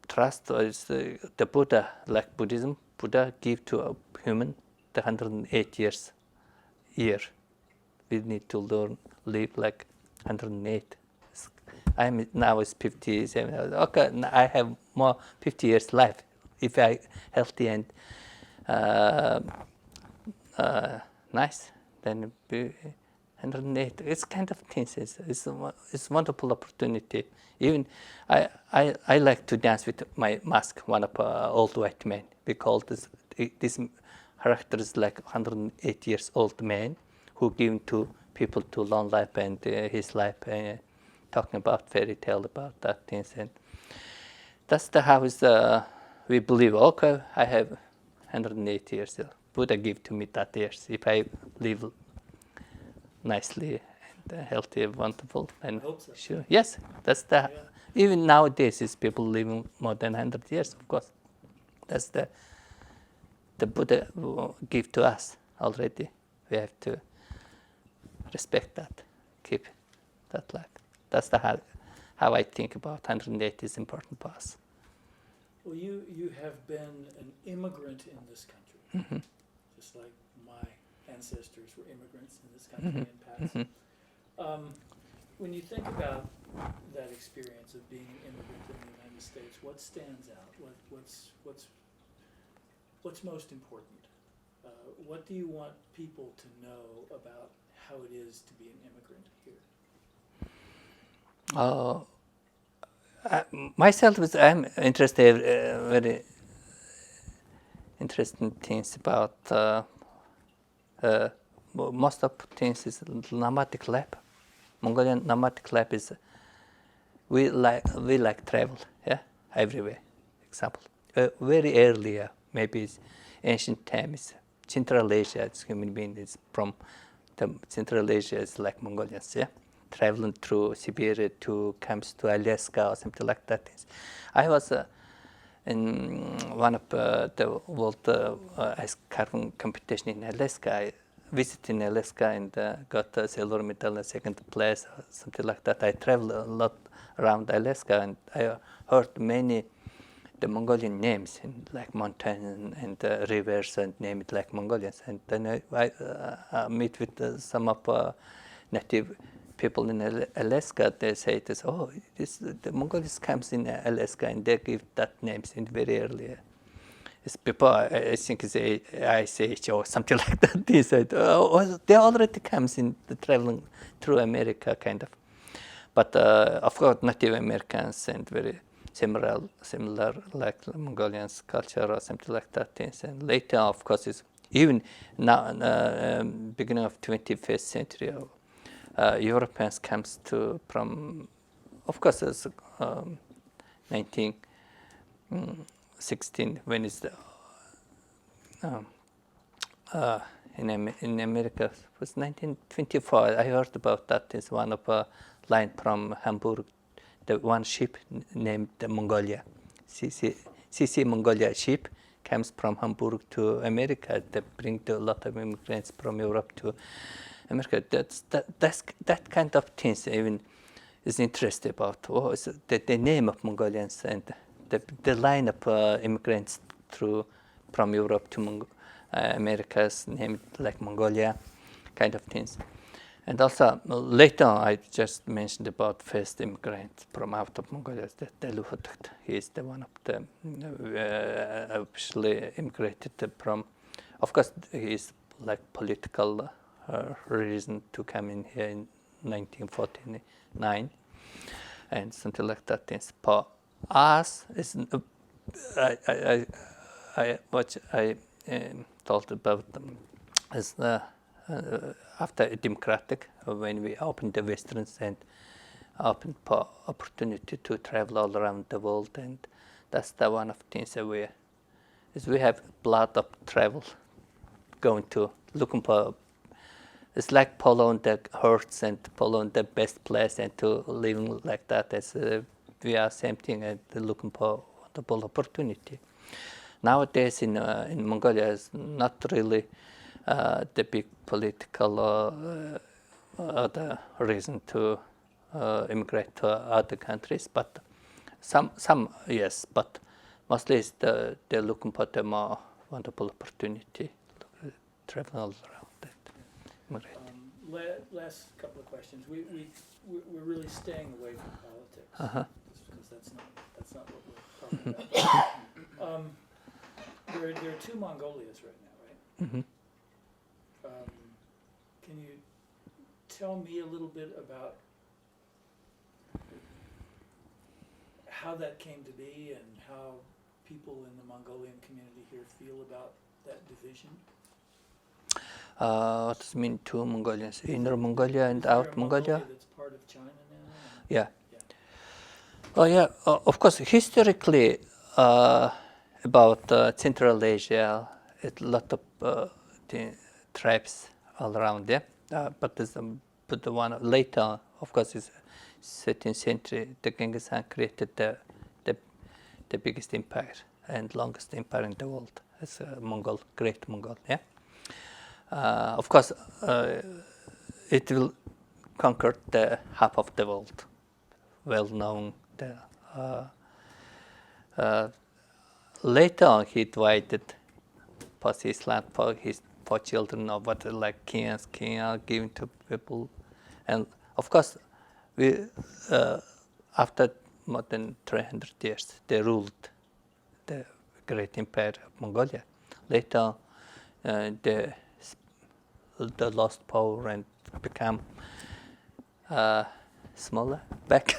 trust is the Buddha, like Buddhism. Buddha give to a human the 108 years. We need to live like 108. I'm now is 57. Okay, I have more 50 years life if I healthy and nice. Then be 108. It's kind of things. It's wonderful opportunity. Even I like to dance with my mask. One of old white men. We call this character is like 108 years old man who given to people to long life and his life. Talking about fairy tale about that things, and that's the how is we believe. Okay, I have 108 years. Buddha give to me that years. If I live nicely and healthy, wonderful, and I hope so. sure, yes, that's the. Yeah. Even nowadays, is people living more than 100 years. Of course, that's the Buddha give to us already. We have to respect that, keep that life. That's the how I think about 108 is important for us. Well, you have been an immigrant in this country, just like my ancestors were immigrants in this country in past. When you think about that experience of being an immigrant in the United States, what stands out? What's most important? What do you want people to know about how it is to be an immigrant here? Myself, I'm interested very interesting things about most of things is nomadic life. Mongolian nomadic life is we like travel, yeah, everywhere. Example, very earlier, maybe it's ancient times, Central Asia, it's human being is from the Central Asia is like Mongolians, yeah, traveling through Siberia to comes to Alaska or something like that. I was in one of the world ice carving competition in Alaska. I visited in Alaska and got a silver medal in second place or something like that. I traveled a lot around Alaska and I heard many the Mongolian names in like mountains and rivers and name it like Mongolians. And then I meet with some of native people in Alaska. They say this, oh, the Mongolians comes in Alaska and they give that names in very early. It's people, I think it's ICH or something like that. They said, oh, they already comes in the traveling through America kind of. But of course, Native Americans and very similar like Mongolians culture or something like that things. And later, of course, is even now, beginning of 21st century, Europeans comes to from, of course, it's 1916 when it's the, in America it was 1924. I heard about that. It's one of a line from Hamburg. The one ship named the Mongolia, CC Mongolia ship comes from Hamburg to America. They bring a lot of immigrants from Europe to America. That kind of things even is interesting about the name of Mongolians and the line of immigrants from Europe to Americas named like Mongolia, kind of things. And also later on, I just mentioned about first immigrant from out of Mongolia, the Luhutakt. He is the one of the officially immigrated from. Of course, he is like political reason to come in here in 1949 and something like that. For us, is what I told about them is after a democratic, when we opened the Westerns and opened for opportunity to travel all around the world, and that's the one of things that we have blood of travel, going to looking for. It's like following the herds and following the best place and to living like that. As we are same thing and looking for wonderful opportunity. Nowadays in Mongolia is not really the big political other reason to immigrate to other countries, but some yes, but mostly it's they're looking for the more wonderful opportunity, travel all around that. Last couple of questions. We're really staying away from politics, because that's not what we're talking about. There are two Mongolias right now, right? Mm-hmm. Can you tell me a little bit about how that came to be and how people in the Mongolian community here feel about that division? What does it mean, two Mongolians? Inner Mongolia and Is there out a Mongolia? that's part of China now? Yeah. Yeah. Oh yeah, of course, historically, about Central Asia, a lot of the tribes all around there. But the one later, of course, is 13th century. The Genghis Khan created the biggest empire and longest empire in the world. It's Mongol, Great Mongol. Yeah. Of course, it will conquer the half of the world. Well known. Later on, he divided for his land for children of what like kings are given to people, and of course, we after more than 300 years, they ruled the great empire of Mongolia. Later, they lost power and become smaller back,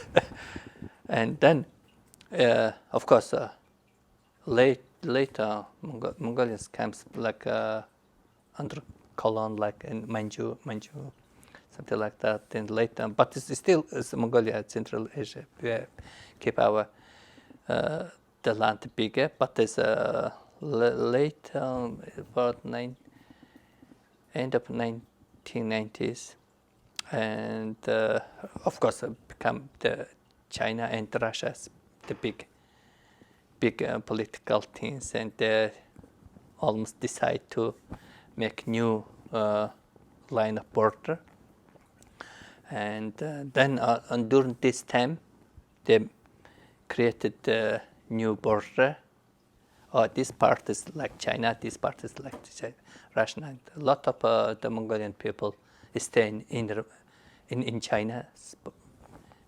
and then of course later Mongolians comes like under colon like in Manchu, something like that. And later, but it's still Mongolia, Central Asia. We keep our the land bigger, but there's later about end of 1990s, and of course become the China and Russia's the big political things, and they almost decide to make new line of border. And then during this time, they created a new border. This part is like China, this part is like Russia. And a lot of the Mongolian people stay in China,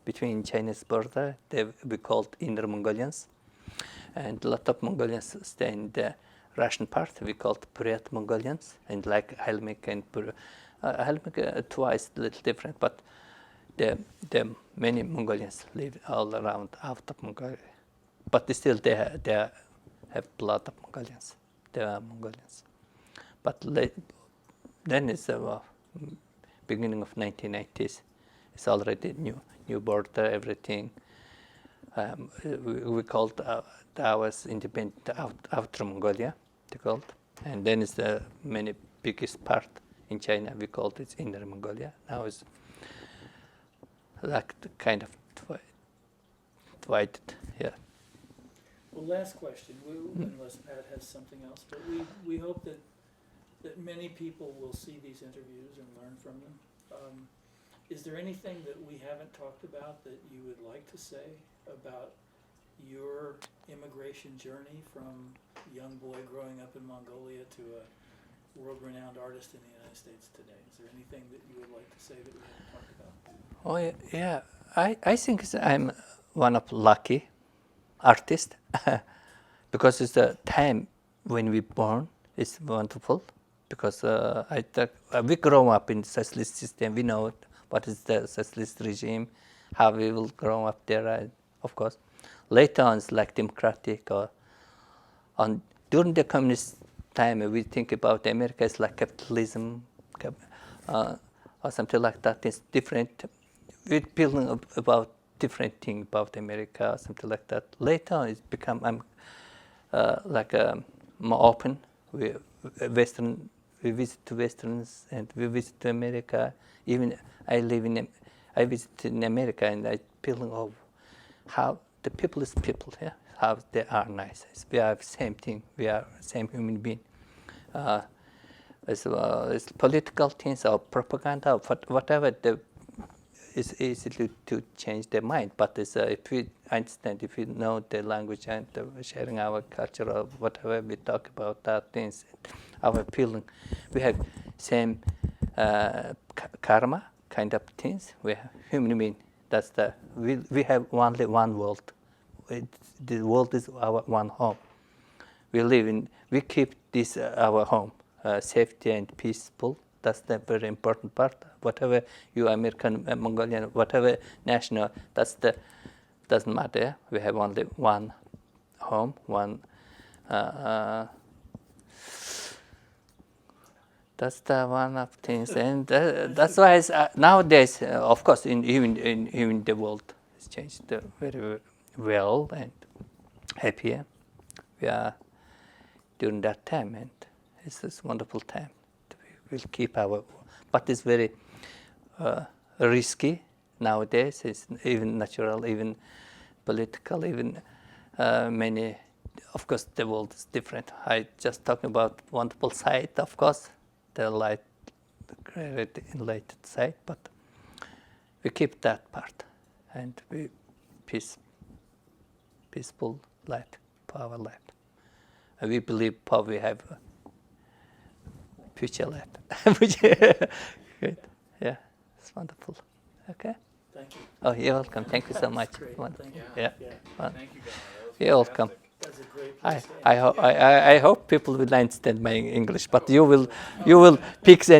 between China's border. They be called Inner Mongolians. And a lot of Mongolians stay in the Russian part. We called Buryat Mongolians, and like Helmik and Helmik twice a little different, but the many Mongolians live all around out of Mongolia. But still they have blood of Mongolians. They are Mongolians. But then it's beginning of 1990s. It's already new border, everything. We called ours independent Outer Mongolia, they called. And then it's the many biggest part in China. We called it Inner Mongolia. Now it's like the kind of divided, yeah. Well, last question, unless Pat has something else, but we hope that many people will see these interviews and learn from them. Is there anything that we haven't talked about that you would like to say about your immigration journey from a young boy growing up in Mongolia to a world-renowned artist in the United States today? Is there anything that you would like to say that we haven't talked about? Oh yeah, I think I'm one of lucky artists because it's the time when we born is wonderful, because we grow up in socialist system. We know what is the socialist regime, how we will grow up there. Of course, later on it's like democratic, or during the communist time we think about America as like capitalism, or something like that. It's different. We're feeling about different thing about America, or something like that. Later on it's become more open. We visit to Westerns and we visit to America. Even I visit in America, and I feeling of how the people is people, yeah, how they are nice. We are same thing. We are same human being. As political things or propaganda, or whatever, it's easy to change their mind. But if we understand, if we know the language and sharing our culture or whatever, we talk about that things, our feeling, we have same karma kind of things. We have human being. That's we have only one world. The world is our one home. We keep this our home, safety and peaceful. That's the very important part. Whatever you American, Mongolian, whatever national, doesn't matter. We have only one home, one. That's the one of things, and that's why nowadays, of course, even the world has changed very well and happier. We are during that time, and it's this wonderful time. We'll keep but it's very risky nowadays. It's even natural, even political, even many. Of course, the world is different. I just talking about wonderful side, of course, the light, the enlightened side, but we keep that part, and we peaceful life for our life. And we believe we have future life. Good. Yeah, it's wonderful. Okay. Thank you. Oh, you're welcome. Thank you so much. Great. Thank you. Yeah. Yeah. Thank you, Ganna. That was You're welcome. fantastic. That's a great place to end. I hope people will understand my English, but you will pick the